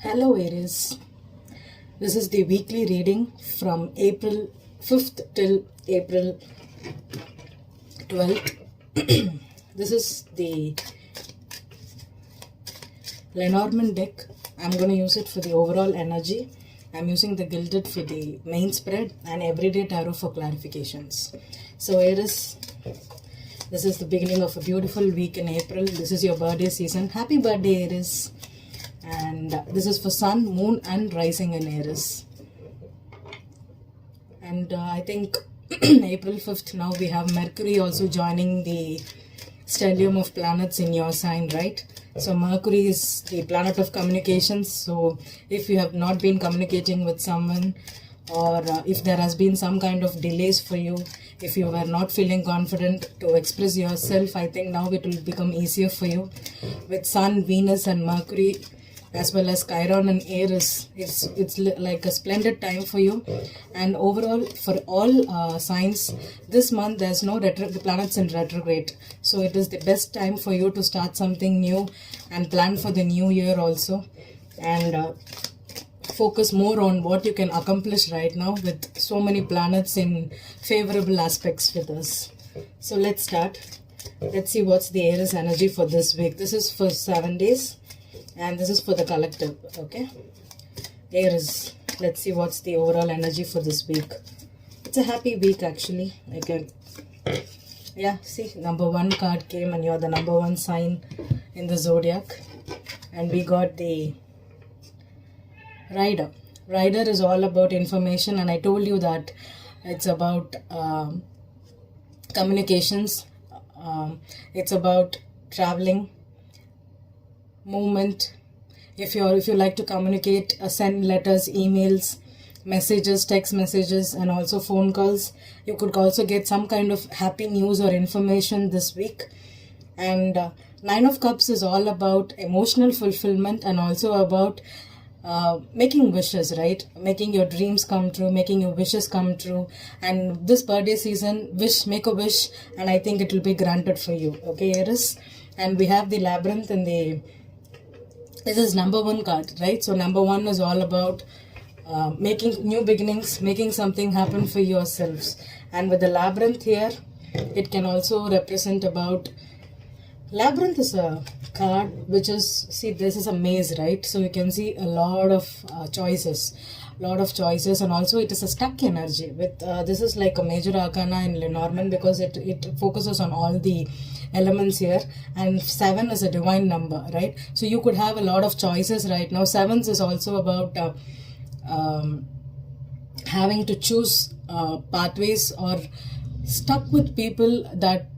Hello Aries, this is the weekly reading from April 5th till April 12th. This is the Lenormand deck. I'm going to use it for the overall energy. I'm using the Gilded for the main spread and Everyday Tarot for clarifications. So Aries, this is the beginning of a beautiful week in April. This is your birthday season. Happy birthday Aries. And this is for Sun, Moon and Rising in Aries. And I think April 5th now we have Mercury also joining the stellium of planets in your sign, right? So Mercury is the planet of communications. So if you have not been communicating with someone, or if there has been some kind of delays for you, if you were not feeling confident to express yourself, I think now it will become easier for you. With Sun, Venus and Mercury, as well as Chiron and Aries, it's like a splendid time for you. And overall, for all signs, this month there's no the planets in retrograde, so it is the best time for you to start something new and plan for the new year also, and focus more on what you can accomplish right now with so many planets in favorable aspects with us. So let's start. Let's see what's the Aries energy for this week. This is for 7 days. And this is for the collective, okay? Aries, let's see what's the overall energy for this week. It's a happy week actually. Yeah, see, number 1 card came and you're the number 1 sign in the zodiac. And we got the Rider. Rider is all about information, and I told you that it's about communications. It's about traveling, movement. If you like to communicate, send letters, emails, messages, text messages, and also phone calls. You could also get some kind of happy news or information this week. And 9 of Cups is all about emotional fulfillment and also about making wishes, right? Making your dreams come true, making your wishes come true. And this birthday season, make a wish, and I think it will be granted for you, okay Aries? And we have the Labyrinth and this is number 1 card, right? So number 1 is all about making new beginnings, making something happen for yourselves. And with the Labyrinth here, it can also represent about, Labyrinth is a card which is, see, this is a maze, right? So you can see a lot of choices, and also it is a stuck energy. With this is like a major arcana in Lenormand because it focuses on all the elements here, and 7 is a divine number, right? So you could have a lot of choices right now. 7s is also about having to choose pathways, or stuck with people that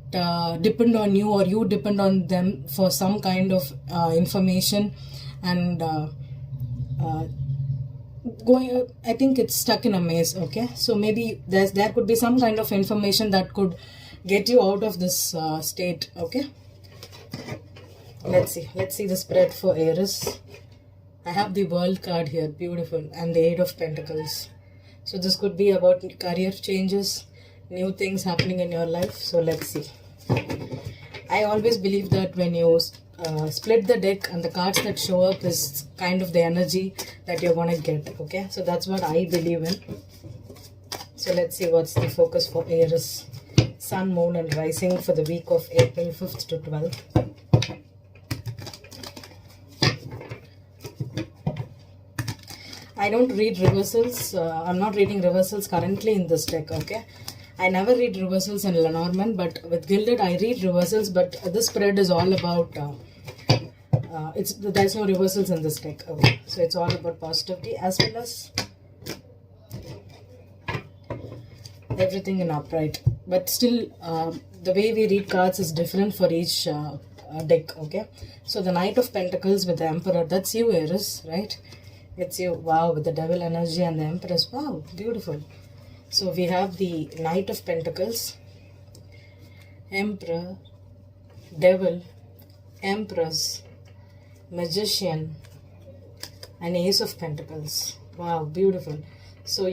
depend on you, or you depend on them for some kind of information, and I think it's stuck in a maze, okay? So maybe there could be some kind of information that could get you out of this state, okay? Let's see the spread for Aries. I have the World card here, beautiful, and the 8 of Pentacles. So this could be about career changes, new things happening in your life. So let's see. I always believe that when you split the deck, and the cards that show up is kind of the energy that you're going to get, okay? So that's what I believe in. So let's see what's the focus for Aries. Sun, Moon and Rising for the week of April 5th to 12th. I don't read reversals. I'm not reading reversals currently in this deck, okay? I never read reversals in Lenormand, but with Gilded I read reversals, but this spread is all about, there's no reversals in this deck, okay? So it's all about positivity as well as everything in upright. But still, the way we read cards is different for each deck, okay? So the Knight of Pentacles with the Emperor, that's you Aries, right? It's you. Wow, with the Devil energy and the Empress. Wow, beautiful. So we have the Knight of Pentacles, Emperor, Devil, Empress, Magician and Ace of Pentacles. Wow, beautiful. So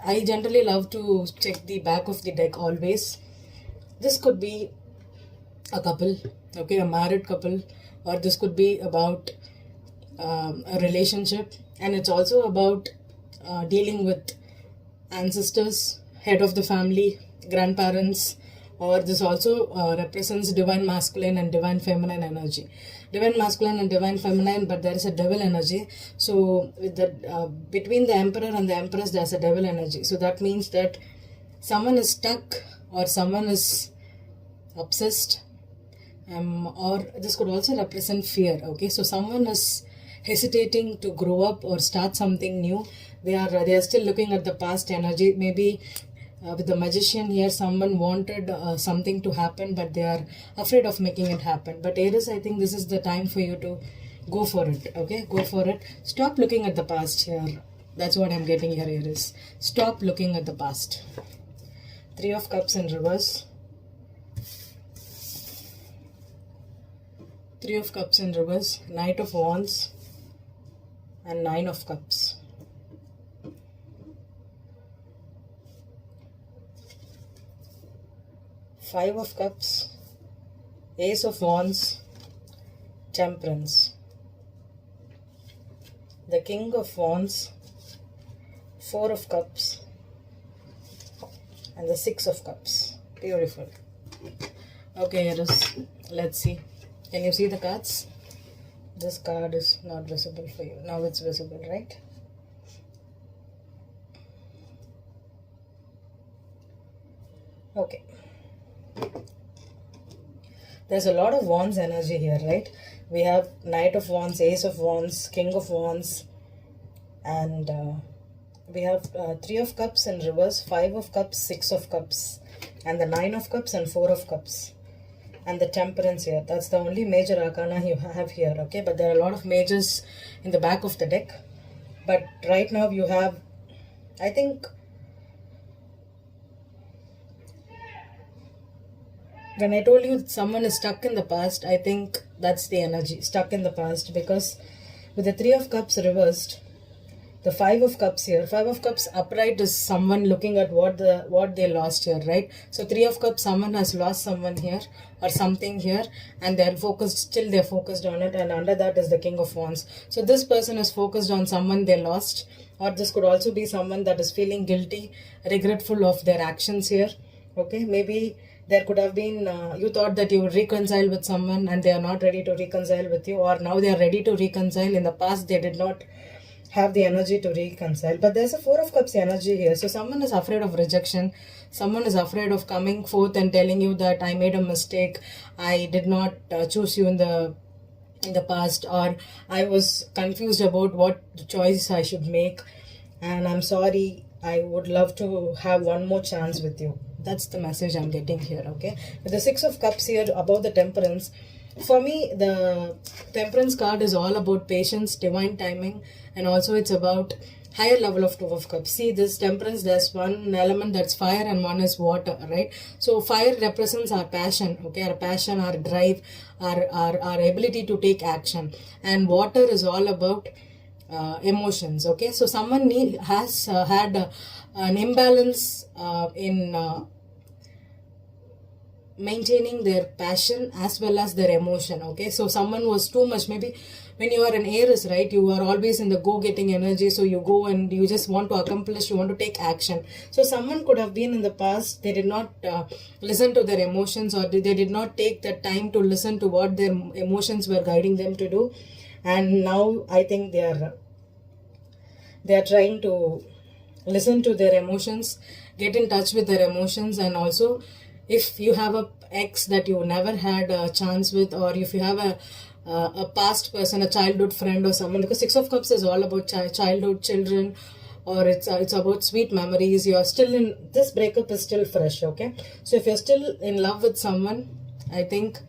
I generally love to check the back of the deck always. This could be a couple, okay, a married couple, or this could be about a relationship, and it's also about dealing with ancestors, head of the family, grandparents, or this also represents divine masculine and divine feminine energy. Divine masculine and divine feminine, but there is a devil energy. So with the between the emperor and the empress, there's a devil energy. So that means that someone is stuck or someone is obsessed, or this could also represent fear. Okay, so someone is hesitating to grow up or start something new. They are still looking at the past energy. Maybe with the magician here, someone wanted something to happen, but they are afraid of making it happen. But Aries, I think this is the time for you to go for it. Okay, go for it. Stop looking at the past here. That's what I'm getting here, Aries. Stop looking at the past. 3 of Cups in reverse. 3 of Cups in reverse. Knight of Wands and 9 of Cups. Five of Cups, Ace of Wands, Temperance, the King of Wands, 4 of Cups, and the 6 of Cups. Beautiful. Okay, Aries, let's see. Can you see the cards? This card is not visible for you. Now it's visible, right? Okay. There's a lot of Wands energy here, right? We have Knight of Wands, Ace of Wands, King of Wands, and we have 3 of Cups in reverse, 5 of Cups, 6 of Cups, and the 9 of Cups and 4 of Cups, and the Temperance here. That's the only major arcana you have here, okay? But there are a lot of majors in the back of the deck. But right now you have, I think, when I told you someone is stuck in the past, I think that's the energy, stuck in the past. Because with the 3 of Cups reversed, the 5 of Cups here, 5 of Cups upright is someone looking at what they lost here, right? So 3 of Cups, someone has lost someone here or something here, and they're focused on it, and under that is the King of Wands. So this person is focused on someone they lost, or this could also be someone that is feeling guilty, regretful of their actions here, okay? Maybe there could have been, you thought that you would reconcile with someone and they are not ready to reconcile with you, or now they are ready to reconcile. In the past, they did not have the energy to reconcile. But there's a 4 of Cups energy here. So someone is afraid of rejection. Someone is afraid of coming forth and telling you that I made a mistake. I did not choose you in the past, or I was confused about what choice I should make, and I'm sorry. I would love to have one more chance with you. That's the message I'm getting here, okay? With the 6 of Cups here above the Temperance, for me, the Temperance card is all about patience, divine timing, and also it's about higher level of 2 of Cups. See, this Temperance, there's one element that's fire and one is water, right? So fire represents our passion, okay? Our passion, our drive, our ability to take action. And water is all about emotions, okay? So someone has had an imbalance in maintaining their passion as well as their emotion, okay? So someone was too much. Maybe when you are an Aries, right, you are always in the go-getting energy, so you go and you just want to accomplish, you want to take action. So someone could have been in the past, they did not listen to their emotions, or they did not take the time to listen to what their emotions were guiding them to do, and now I think they are trying to listen to their emotions, get in touch with their emotions. And also, if you have a ex that you never had a chance with, or if you have a past person, a childhood friend or someone, because 6 of Cups is all about childhood, children, or it's about sweet memories. You are still in, this breakup is still fresh, okay? So if you're still in love with someone, I think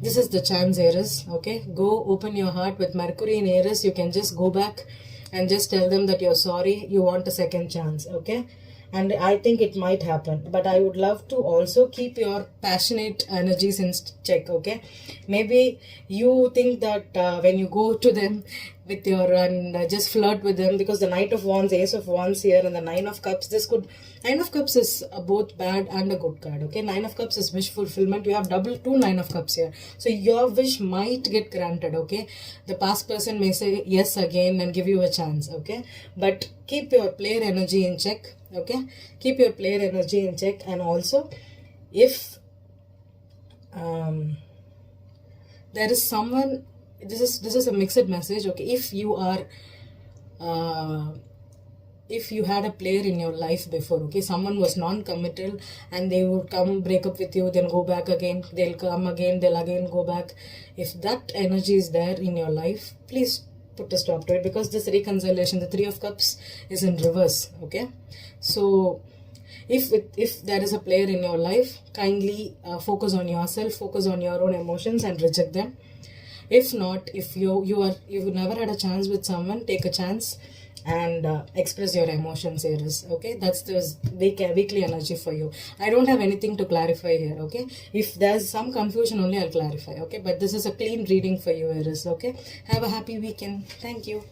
this is the chance, Aries, okay? Go open your heart. With Mercury in Aries, you can just go back and just tell them that you're sorry, you want a second chance, okay? and I think it might happen. But I would love to also keep your passionate energies in check. Okay, maybe you think that when you go to them with your and just flirt with them, because the Knight of Wands, Ace of Wands here, and the Nine of Cups, this could, Nine of Cups is both bad and a good card. Okay, Nine of Cups is wish fulfillment. You have double two Nine of Cups here, so your wish might get granted. Okay, the past person may say yes again and give you a chance. Okay, but keep your player energy in check. Okay, keep your player energy in check. And also, if there is someone, this is a mixed message. Okay, if you are if you had a player in your life before, okay, someone was non-committal and they would come break up with you, then go back again, they'll come again, they'll again go back. If that energy is there in your life, please put a stop to it, because this reconciliation, the Three of Cups, is in reverse. Okay, so if there is a player in your life, kindly focus on yourself, focus on your own emotions and reject them. If not, if you never had a chance with someone, take a chance and express your emotions, Aries. Okay, that's the weekly energy for you. I don't have anything to clarify here. Okay, if there's some confusion only, I'll clarify. Okay, but this is a clean reading for you, Aries. Okay, have a happy weekend. Thank you.